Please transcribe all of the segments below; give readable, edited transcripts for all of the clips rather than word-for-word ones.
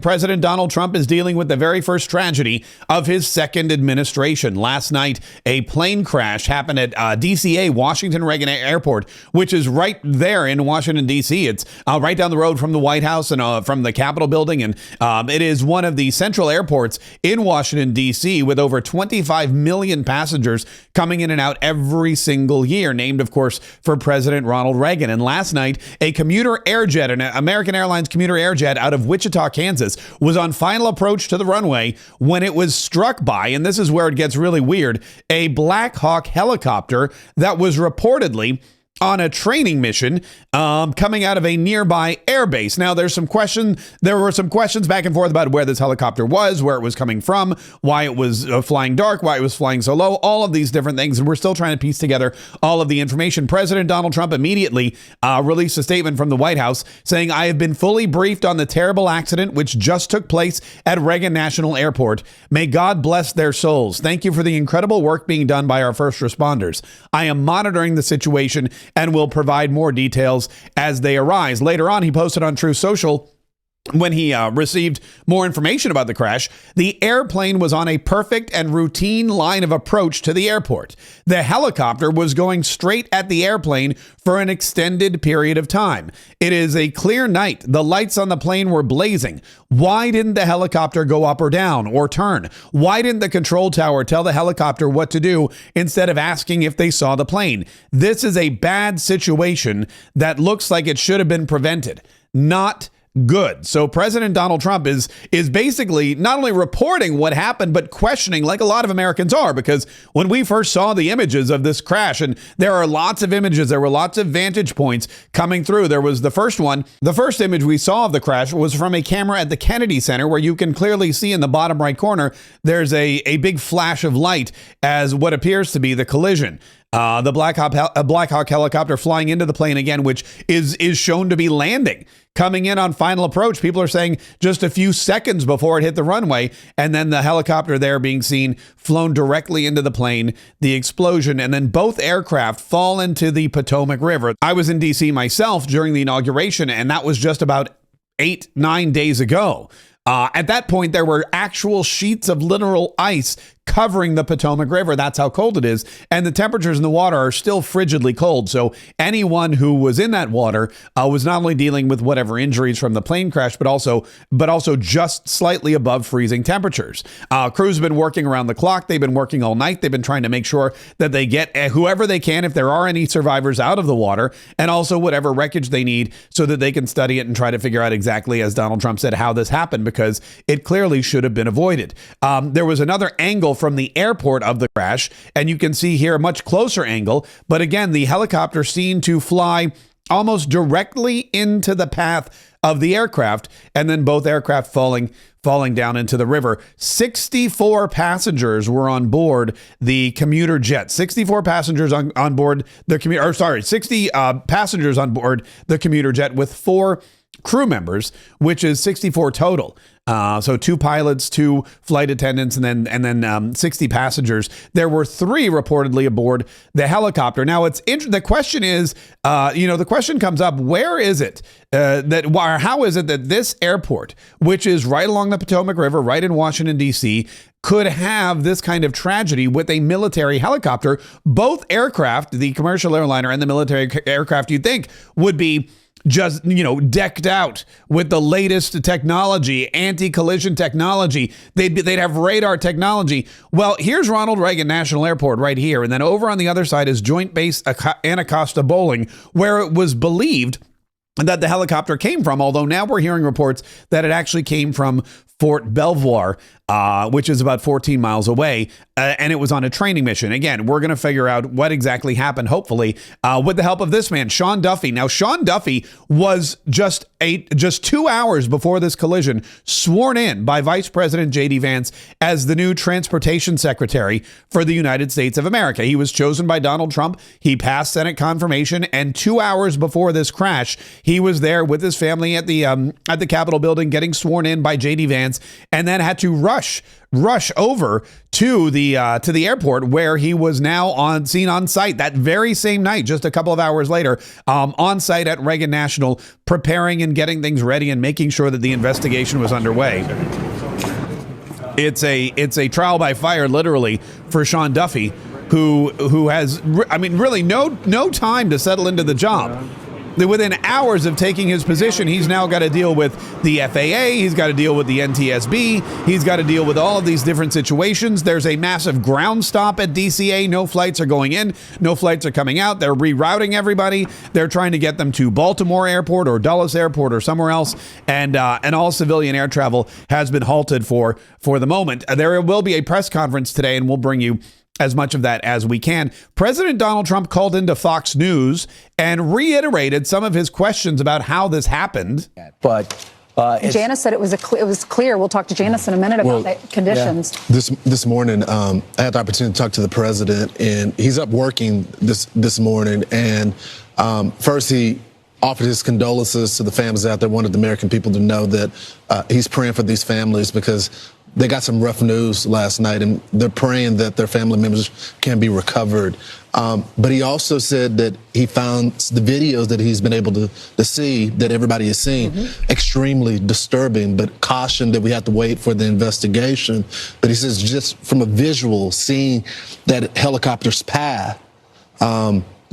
President Donald Trump is dealing with the very first tragedy of his second administration. Last night, a plane crash happened at DCA, Washington Reagan Airport, which is right there in Washington, D.C. It's right down the road from the White House and from the Capitol building. And it is one of the central airports in Washington, D.C., with over 25 million passengers coming in and out every single year, named, of course, for President Ronald Reagan. And last night, a commuter air jet, an American Airlines commuter air jet out of Wichita, Kansas, was on final approach to the runway when it was struck by, and this is where it gets really weird, a Black Hawk helicopter that was reportedly on a training mission coming out of a nearby airbase. Now, there were some questions back and forth about where this helicopter was, where it was coming from, why it was flying dark, why it was flying so low, all of these different things. And we're still trying to piece together all of the information. President Donald Trump immediately released a statement from the White House saying, "I have been fully briefed on the terrible accident which just took place at Reagan National Airport. May God bless their souls. Thank you for the incredible work being done by our first responders. I am monitoring the situation and will provide more details as they arise." Later on, he posted on Truth Social, when he received more information about the crash, the airplane was on a perfect and routine line of approach to the airport. The helicopter was going straight at the airplane for an extended period of time. It is a clear night. The lights on the plane were blazing. Why didn't the helicopter go up or down or turn? Why didn't the control tower tell the helicopter what to do instead of asking if they saw the plane? This is a bad situation that looks like it should have been prevented. Not good. So President Donald Trump is basically not only reporting what happened, but questioning, like a lot of Americans are, because when we first saw the images of this crash, and there are lots of images, there were lots of vantage points coming through. There was the first one. The first image we saw of the crash was from a camera at the Kennedy Center, where you can clearly see in the bottom right corner, there's a big flash of light as what appears to be the collision. The Black Hawk helicopter flying into the plane again, which is shown to be landing, coming in on final approach. People are saying just a few seconds before it hit the runway, and then the helicopter there being seen flown directly into the plane, the explosion, and then both aircraft fall into the Potomac River. I was in D.C. myself during the inauguration, and that was just about 8-9 days ago. At that point, there were actual sheets of literal ice covering the Potomac River. That's how cold it is. And the temperatures in the water are still frigidly cold. So anyone who was in that water was not only dealing with whatever injuries from the plane crash, but also just slightly above freezing temperatures. Crews have been working around the clock. They've been working all night. They've been trying to make sure that they get whoever they can, if there are any survivors, out of the water, and also whatever wreckage they need so that they can study it and try to figure out exactly, as Donald Trump said, how this happened, because it clearly should have been avoided. There was another angle from the airport of the crash, and you can see here a much closer angle, but again, the helicopter seen to fly almost directly into the path of the aircraft, and then both aircraft falling down into the river. 64 passengers were on board the commuter jet. 64 passengers on board the commuter, 60 passengers on board the commuter jet, with 4 crew members, which is 64 total. So 2 pilots, 2 flight attendants, and then 60 passengers. There were 3 reportedly aboard the helicopter. Now, the question is, the question comes up: where is it how is it that this airport, which is right along the Potomac River, right in Washington, D.C., could have this kind of tragedy with a military helicopter? Both aircraft, the commercial airliner and the military aircraft, you'd think would be just, decked out with the latest technology, anti-collision technology. They'd have radar technology. Well, here's Ronald Reagan National Airport right here. And then over on the other side is Joint Base Anacostia Bowling, where it was believed that the helicopter came from, although now we're hearing reports that it actually came from Fort Belvoir, which is about 14 miles away, and it was on a training mission. Again, we're going to figure out what exactly happened, hopefully, with the help of this man, Sean Duffy. Now, Sean Duffy was just 2 hours before this collision sworn in by Vice President J.D. Vance as the new Transportation Secretary for the United States of America. He was chosen by Donald Trump. He passed Senate confirmation, and 2 hours before this crash, he was there with his family at the Capitol building getting sworn in by J.D. Vance, and then had to rush rush over to the airport, where he was now seen on site that very same night, just a couple of hours later, on site at Reagan National, preparing and getting things ready and making sure that the investigation was underway. It's a trial by fire, literally, for Sean Duffy, who has, I mean, really no time to settle into the job. Within hours of taking his position, he's now got to deal with the FAA, he's got to deal with the NTSB, he's got to deal with all of these different situations. There's a massive ground stop at DCA. No flights are going in, no flights are coming out. They're rerouting everybody. They're trying to get them to Baltimore Airport or Dulles Airport or somewhere else, and all civilian air travel has been halted for the moment. There will be a press conference today, and we'll bring you as much of that as we can. President Donald Trump called into Fox News and reiterated some of his questions about how this happened. But Janice said it was clear. We'll talk to Janice in a minute about the conditions. Yeah. This morning, I had the opportunity to talk to the president, and he's up working this morning. And first, he offered his condolences to the families out there, wanted the American people to know that he's praying for these families because they got some rough news last night, and they're praying that their family members can be recovered. But he also said that he found the videos that he's been able to see, that everybody is seeing, extremely disturbing, but cautioned that we have to wait for the investigation. But he says just from a visual, seeing that helicopter's path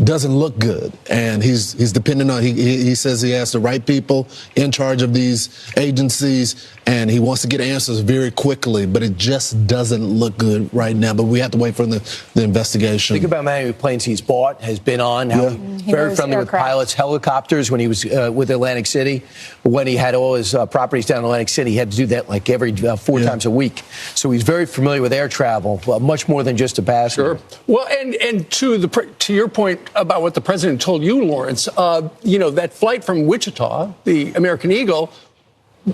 doesn't look good, and he's depending on, he says he has the right people in charge of these agencies, and he wants to get answers very quickly, but it just doesn't look good right now. But we have to wait for the investigation. Think about how many planes he's bought, has been on, how very friendly with pilots, helicopters when he was with Atlantic City. When he had all his properties down in Atlantic City, he had to do that like every 4 times a week. So he's very familiar with air travel, much more than just a passenger. Sure. Well, and to your point about what the president told you, Lawrence, that flight from Wichita, the American Eagle,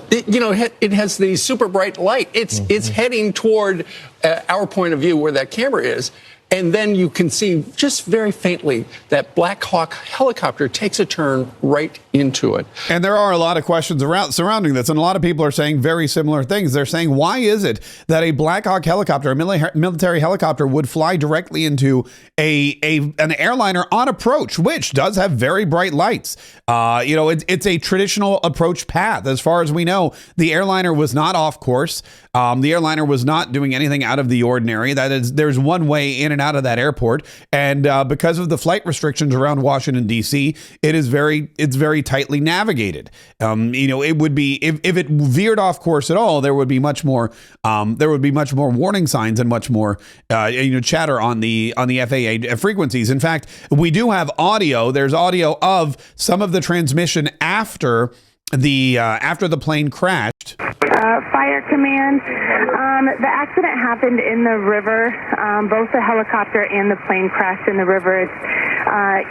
it has the super bright light. It's heading toward our point of view where that camera is. And then you can see just very faintly that Black Hawk helicopter takes a turn right into it. And there are a lot of questions surrounding this, and a lot of people are saying very similar things. They're saying, why is it that a Black Hawk helicopter, a military helicopter, would fly directly into an airliner on approach, which does have very bright lights? It's a traditional approach path. As far as we know, the airliner was not off course. The airliner was not doing anything out of the ordinary. That is, there's one way in and out of that airport, and because of the flight restrictions around Washington D.C., it's very tightly navigated. It would be, if it veered off course at all, there would be much more warning signs and much more chatter on the FAA frequencies. In fact, we do have audio. There's audio of some of the transmission after the plane crashed. Fire Command. The accident happened in the river. Both the helicopter and the plane crashed in the river. It's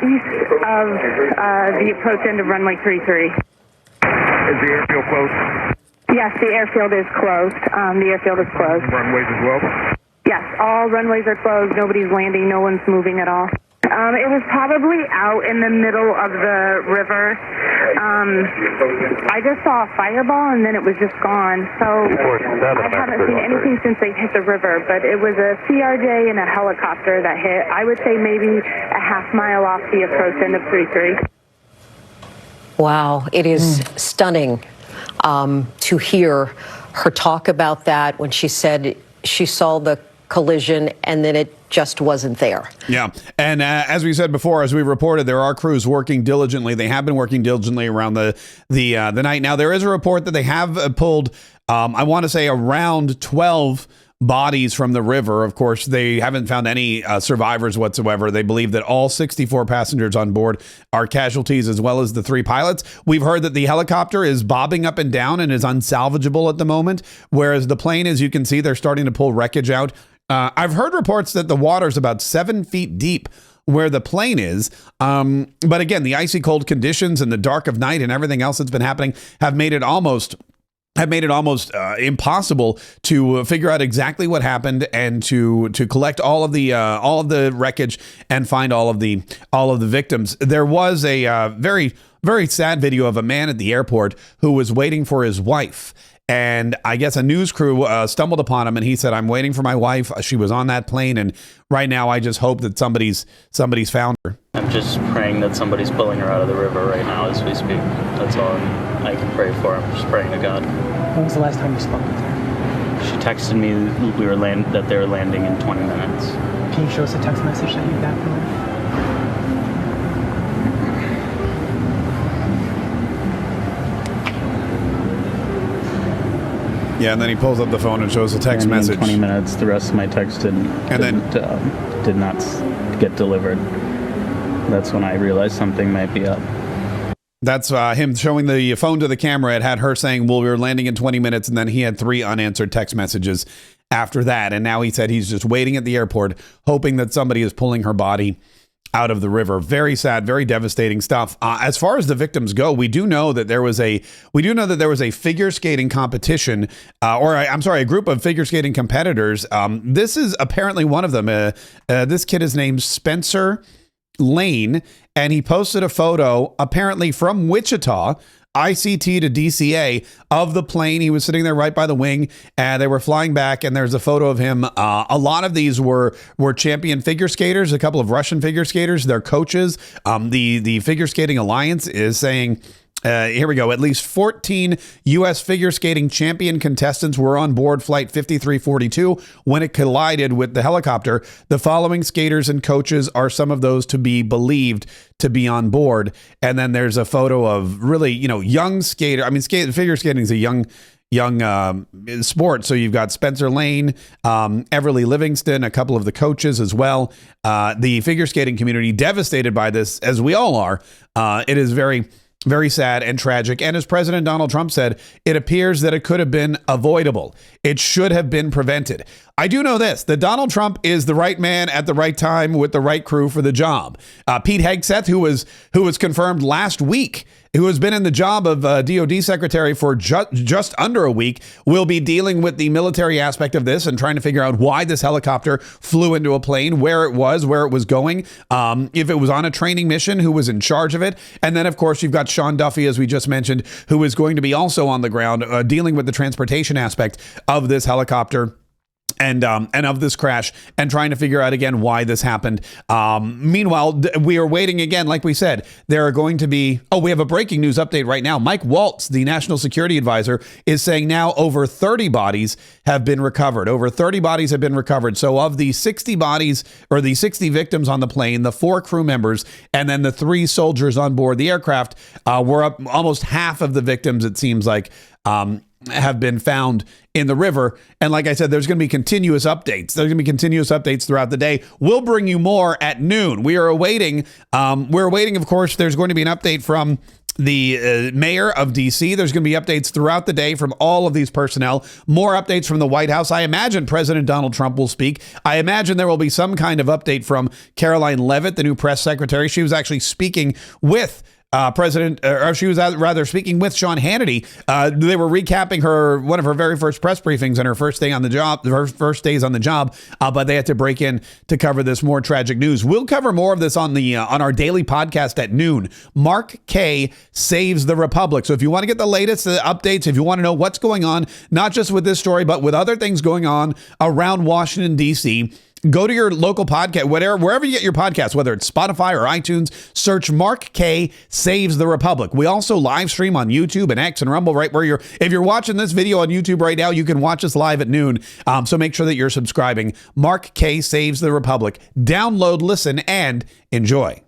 east of the approach end of runway 33. Is the airfield closed? Yes, the airfield is closed. Runways as well? Yes, all runways are closed. Nobody's landing. No one's moving at all. It was probably out in the middle of the river. I just saw a fireball, and then it was just gone. So I haven't seen anything since they hit the river, but it was a CRJ and a helicopter that hit. I would say maybe a half mile off the approach end of 33. Wow, it is stunning to hear her talk about that when she said she saw the collision and then it just wasn't there. Yeah. And as we said before, as we reported, there are crews working diligently. They have been working diligently around the night. Now, there is a report that they have pulled, I want to say, around 12 bodies from the river. Of course, they haven't found any survivors whatsoever. They believe that all 64 passengers on board are casualties, as well as the 3 pilots. We've heard that the helicopter is bobbing up and down and is unsalvageable at the moment, whereas the plane, as you can see, they're starting to pull wreckage out. I've heard reports that the water's about 7 feet deep where the plane is. But again, the icy cold conditions and the dark of night and everything else that's been happening have made it almost impossible to figure out exactly what happened and to collect all of the wreckage and find all of the victims. There was a very, very sad video of a man at the airport who was waiting for his wife. And I guess a news crew stumbled upon him, and he said, "I'm waiting for my wife. She was on that plane, and right now I just hope that somebody's found her." I'm just praying that somebody's pulling her out of the river right now as we speak. That's all I can pray for. I'm just praying to God. When was the last time you spoke with her? She texted me that they were landing in 20 minutes. Can you show us a text message that you got from her? Yeah, and then he pulls up the phone and shows a text message. In 20 minutes. The rest of my text did not get delivered. That's when I realized something might be up. That's him showing the phone to the camera. It had her saying, "Well, we were landing in 20 minutes," and then he had 3 unanswered text messages after that. And now he said he's just waiting at the airport, hoping that somebody is pulling her body out of the river. Very sad, very devastating stuff. As far as the victims go, we do know that there was a figure skating competition, a group of figure skating competitors. This is apparently one of them. This kid is named Spencer Lane, and he posted a photo apparently from Wichita, ICT to DCA, of the plane. He was sitting there right by the wing, and they were flying back, and there's a photo of him. A lot of these were champion figure skaters, a couple of Russian figure skaters, their coaches. The Figure Skating Alliance is saying, here we go. At least 14 U.S. figure skating champion contestants were on board Flight 5342 when it collided with the helicopter. The following skaters and coaches are some of those to be believed to be on board. And then there's a photo of really, young skater. I mean, figure skating is a young sport. So you've got Spencer Lane, Everly Livingston, a couple of the coaches as well. The figure skating community devastated by this, as we all are. It is very, very sad and tragic. And as President Donald Trump said, it appears that it could have been avoidable. It should have been prevented. I do know this, that Donald Trump is the right man at the right time with the right crew for the job. Pete Hegseth, who was confirmed last week, who has been in the job of DOD secretary for just under a week, will be dealing with the military aspect of this and trying to figure out why this helicopter flew into a plane, where it was going, if it was on a training mission, who was in charge of it. And then, of course, you've got Sean Duffy, as we just mentioned, who is going to be also on the ground dealing with the transportation aspect of this helicopter and of this crash, and trying to figure out again why this happened. Meanwhile, we are waiting again. Like we said, there are going to be. We have a breaking news update right now. Mike Waltz, the national security advisor, is saying now over 30 bodies have been recovered. Over 30 bodies have been recovered. So of the 60 bodies, or the 60 victims on the plane, the 4 crew members, and then the 3 soldiers on board the aircraft, were up almost half of the victims. It seems like. Have been found in the river. And like I said, there's going to be continuous updates. There's going to be continuous updates throughout the day. We'll bring you more at noon. We are awaiting, of course, there's going to be an update from the mayor of DC. There's going to be updates throughout the day from all of these personnel. More updates from the White House. I imagine President Donald Trump will speak. I imagine there will be some kind of update from Karoline Leavitt, the new press secretary. She was actually speaking with she was rather speaking with Sean Hannity. They were recapping one of her very first press briefings on her first day on the job, her first days on the job. But they had to break in to cover this more tragic news. We'll cover more of this on our daily podcast at noon. Mark Kaye saves the Republic. So if you want to get the latest updates, if you want to know what's going on, not just with this story, but with other things going on around Washington, D.C., go to your local podcast, wherever you get your podcasts, whether it's Spotify or iTunes, search Mark Kaye Saves the Republic. We also live stream on YouTube and X and Rumble, right where if you're watching this video on YouTube right now, you can watch us live at noon. So make sure that you're subscribing. Mark Kaye Saves the Republic. Download, listen, and enjoy.